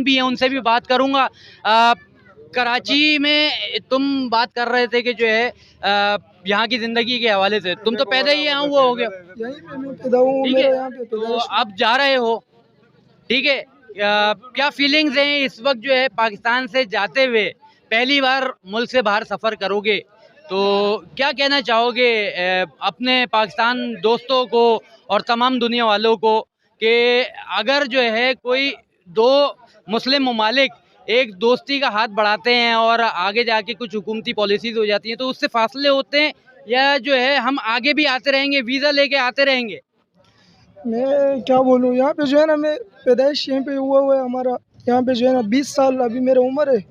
भी हैं, उनसे भी बात करूंगा। कराची में तुम बात कर रहे थे कि जो है यहाँ की जिंदगी के हवाले से, तुम तो पैदा ही यहाँ हुआ हो गया, यहीं पे मैं पैदा हूँ, मेरा यहाँ पे तो पैदाइश। अब जा रहे हो, ठीक है, क्या फीलिंग्स हैं इस वक्त जो है पाकिस्तान से जाते हुए? पहली बार मुल्क से बाहर सफ़र करोगे तो क्या कहना चाहोगे अपने पाकिस्तान दोस्तों को और तमाम दुनिया वालों को कि अगर जो है कोई दो मुस्लिम ममालिक एक दोस्ती का हाथ बढ़ाते हैं और आगे जाके कुछ हुकूमती पॉलिसीज हो जाती हैं तो उससे फासले होते हैं, या जो है हम आगे भी आते रहेंगे, वीज़ा लेके आते रहेंगे? मैं क्या बोलूँ, यहाँ पे जो है ना, मैं पैदाइश यहीं पे हुआ है हमारा। यहाँ पे जो है ना 20 साल अभी मेरा उम्र है,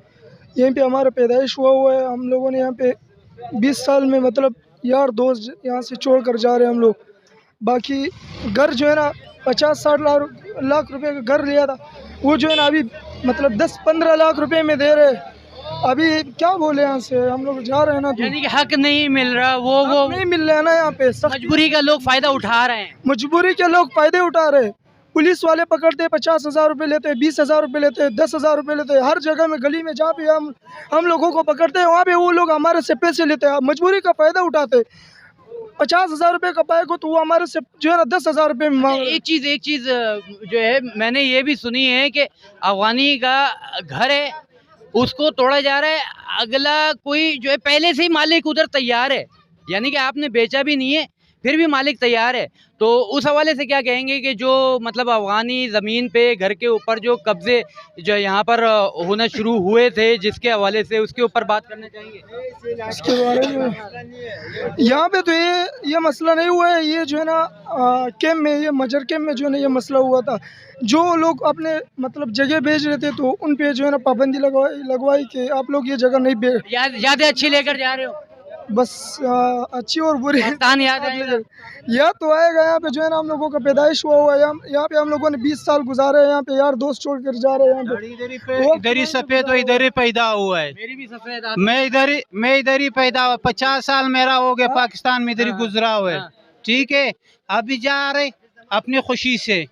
यहीं पे हमारा पैदाइश हुआ है। हम लोगों ने यहाँ पे 20 साल में मतलब यार दोस्त यहाँ से छोड़ कर जा रहे हैं हम लोग। बाकी घर जो है ना 50-60 लाख रुपए का घर लिया था, वो जो है ना अभी मतलब 10-15 लाख रुपए में दे रहे हैं। अभी क्या बोले, यहाँ से हम लोग जा रहे हैं ना, तो यानी कि हक नहीं मिल रहा, वो नहीं मिल रहा है ना यहाँ पे। मजबूरी का लोग फायदा उठा रहे हैं। मजबूरी के लोग फायदे उठा रहे हैं। पुलिस वाले पकड़ते हैं, 50,000 रुपये लेते हैं, 20,000 रुपये लेते हैं, 10,000 रुपये लेते हैं। हर जगह में गली में जहाँ पे हम लोगों को पकड़ते हैं वहाँ पे वो लोग हमारे से पैसे लेते हैं, मजबूरी का फायदा उठाते हैं। 50,000 रुपये का पाए को तो वो हमारे से जो है ना 10,000 रुपये में मांग रहे हैं। एक चीज जो है मैंने ये भी सुनी है कि अफगानी का घर है उसको तोड़ा जा रहा है, अगला कोई जो है पहले से ही मालिक उधर तैयार है, यानी कि आपने बेचा भी नहीं है फिर भी मालिक तैयार है। तो उस हवाले से क्या कहेंगे कि जो मतलब अफगानी ज़मीन पे घर के ऊपर जो कब्जे जो यहाँ पर होना शुरू हुए थे, जिसके हवाले से उसके ऊपर बात करना चाहेंगे? इसके बारे में यहाँ पे तो ये मसला नहीं हुआ है। ये जो है ना कैम्प में, ये मजर कैम्प में जो है ना ये मसला हुआ था। जो लोग अपने मतलब जगह बेच रहे थे तो उन पे जो है ना पाबंदी लगवाई कि आप लोग ये जगह नहीं बेच। याद अच्छी लेकर जा रहे हो? बस अच्छी और बुरी पाकिस्तान याद आएगा। यह तो आएगा। यहाँ पे जो है ना हम लोगों का पैदाइश हुआ है, यहाँ पे हम लोगों ने 20 साल गुजारे हैं। यहाँ पे यार दोस्त छोड़ कर जा रहे हैं। यहाँ पे इधर ही सफेद हो, इधर ही पैदा हुआ है। मेरी भी सफेद मैं इधर ही पैदा हुआ, 50 साल मेरा हो गया पाकिस्तान में, इधर ही गुजरा हुआ है। ठीक है, अभी जा रहे अपनी खुशी से,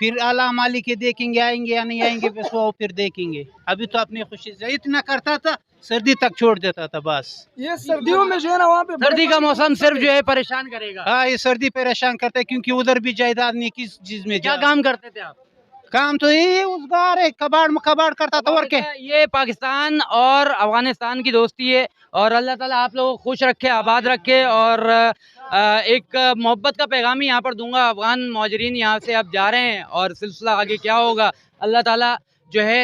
फिर अल्लाह मालिक के देखेंगे आएंगे या नहीं आएंगे, बस वो फिर देखेंगे। अभी तो अपनी खुशी से इतना करता था, सर्दी तक छोड़ देता था बस। ये सर्दियों में जो है ना वहाँ पे सर्दी का मौसम सिर्फ जो है परेशान करेगा। हाँ, ये सर्दी परेशान करता है क्योंकि उधर भी जायदाद नहीं, किस चीज में क्या काम करते थे आप? काम तो ये उसगार है, कबाड़ करता था और क्या। ये पाकिस्तान और अफगानिस्तान की दोस्ती है और अल्लाह ताला आप लोगों को खुश रखे, आबाद रखे। और एक मोहब्बत का पैगाम ही यहाँ पर दूंगा, अफगान मुहाजिरीन यहाँ से अब जा रहे हैं और सिलसिला आगे क्या होगा अल्लाह ताला जो है